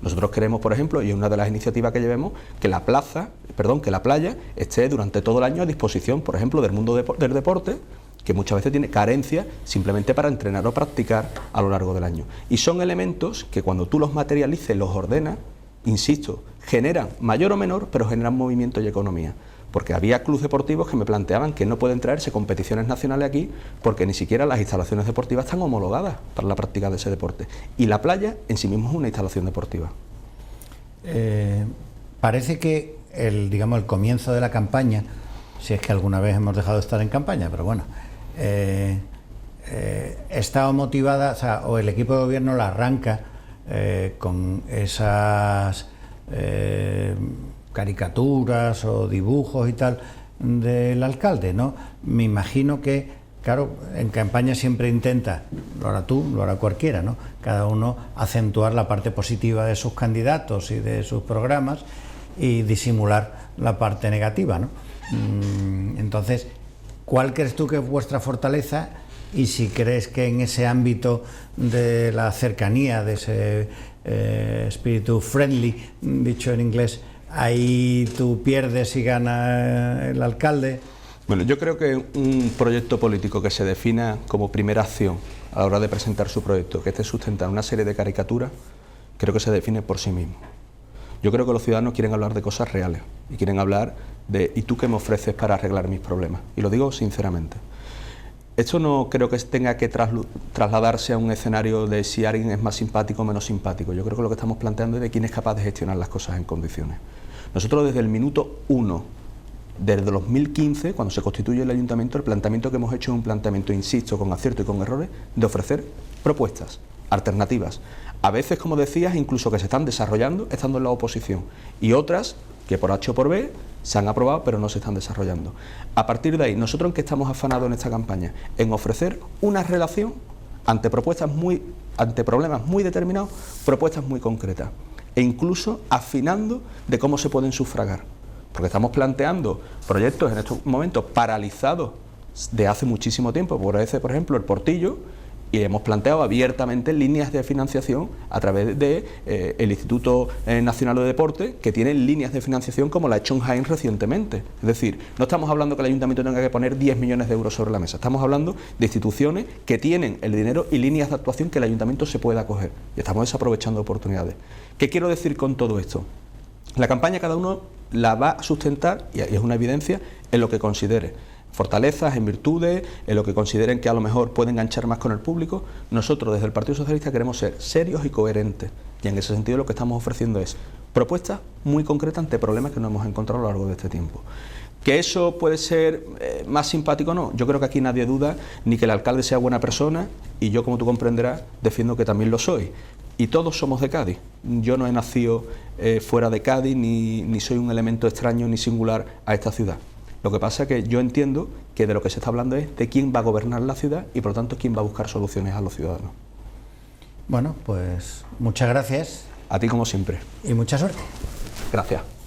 Nosotros queremos, por ejemplo, y es una de las iniciativas que llevemos, que la playa esté durante todo el año a disposición, por ejemplo, del mundo del deporte, que muchas veces tiene carencias simplemente para entrenar o practicar a lo largo del año. Y son elementos que cuando tú los materialices, los ordenas, insisto, generan mayor o menor, pero generan movimiento y economía. Porque había clubes deportivos que me planteaban que no pueden traerse competiciones nacionales aquí porque ni siquiera las instalaciones deportivas están homologadas para la práctica de ese deporte. Y la playa en sí mismo es una instalación deportiva. Parece que el comienzo de la campaña, si es que alguna vez hemos dejado de estar en campaña, pero bueno, estaba motivada, o el equipo de gobierno la arranca con esas caricaturas o dibujos y tal del alcalde, ¿no? Me imagino que, claro, en campaña siempre intenta, lo hará tú, lo hará cualquiera, ¿no? Cada uno acentuar la parte positiva de sus candidatos y de sus programas y disimular la parte negativa, ¿no? Entonces, ¿cuál crees tú que es vuestra fortaleza? Y si crees que en ese ámbito de la cercanía, de ese espíritu friendly, dicho en inglés, ahí tú pierdes y gana el alcalde. Bueno, yo creo que un proyecto político que se defina como primera acción a la hora de presentar su proyecto, que esté sustentado en una serie de caricaturas, creo que se define por sí mismo. Yo creo que los ciudadanos quieren hablar de cosas reales y quieren hablar de ¿y tú qué me ofreces para arreglar mis problemas? Y lo digo sinceramente. Esto no creo que tenga que trasladarse a un escenario de si alguien es más simpático o menos simpático. Yo creo que lo que estamos planteando es de quién es capaz de gestionar las cosas en condiciones. Nosotros desde el minuto 1, desde 2015, cuando se constituye el ayuntamiento, el planteamiento que hemos hecho es un planteamiento, insisto, con acierto y con errores, de ofrecer propuestas, alternativas. A veces, como decías, incluso que se están desarrollando estando en la oposición y otras que por H o por B se han aprobado pero no se están desarrollando. A partir de ahí, ¿nosotros en qué estamos afanados en esta campaña? En ofrecer una relación ante problemas muy determinados, propuestas muy concretas e incluso afinando de cómo se pueden sufragar. Porque estamos planteando proyectos en estos momentos paralizados de hace muchísimo tiempo, por ejemplo el Portillo, y hemos planteado abiertamente líneas de financiación a través de el Instituto Nacional de Deporte, que tiene líneas de financiación como la ha hecho en Jaén recientemente. Es decir, no estamos hablando que el ayuntamiento tenga que poner 10 millones de euros sobre la mesa, estamos hablando de instituciones que tienen el dinero y líneas de actuación que el ayuntamiento se pueda acoger, y estamos desaprovechando oportunidades. ¿Qué quiero decir con todo esto? La campaña cada uno la va a sustentar, y es una evidencia, en lo que considere. Fortalezas, en virtudes, en lo que consideren que a lo mejor pueden enganchar más con el público. Nosotros desde el Partido Socialista queremos ser serios y coherentes, y en ese sentido lo que estamos ofreciendo es propuestas muy concretas ante problemas que nos hemos encontrado a lo largo de este tiempo. ¿Que eso puede ser más simpático o no? Yo creo que aquí nadie duda ni que el alcalde sea buena persona, y yo, como tú comprenderás, defiendo que también lo soy. Y todos somos de Cádiz. Yo no he nacido fuera de Cádiz, ni soy un elemento extraño ni singular a esta ciudad. Lo que pasa es que yo entiendo que de lo que se está hablando es de quién va a gobernar la ciudad y, por lo tanto, quién va a buscar soluciones a los ciudadanos. Bueno, pues muchas gracias. A ti, como siempre. Y mucha suerte. Gracias.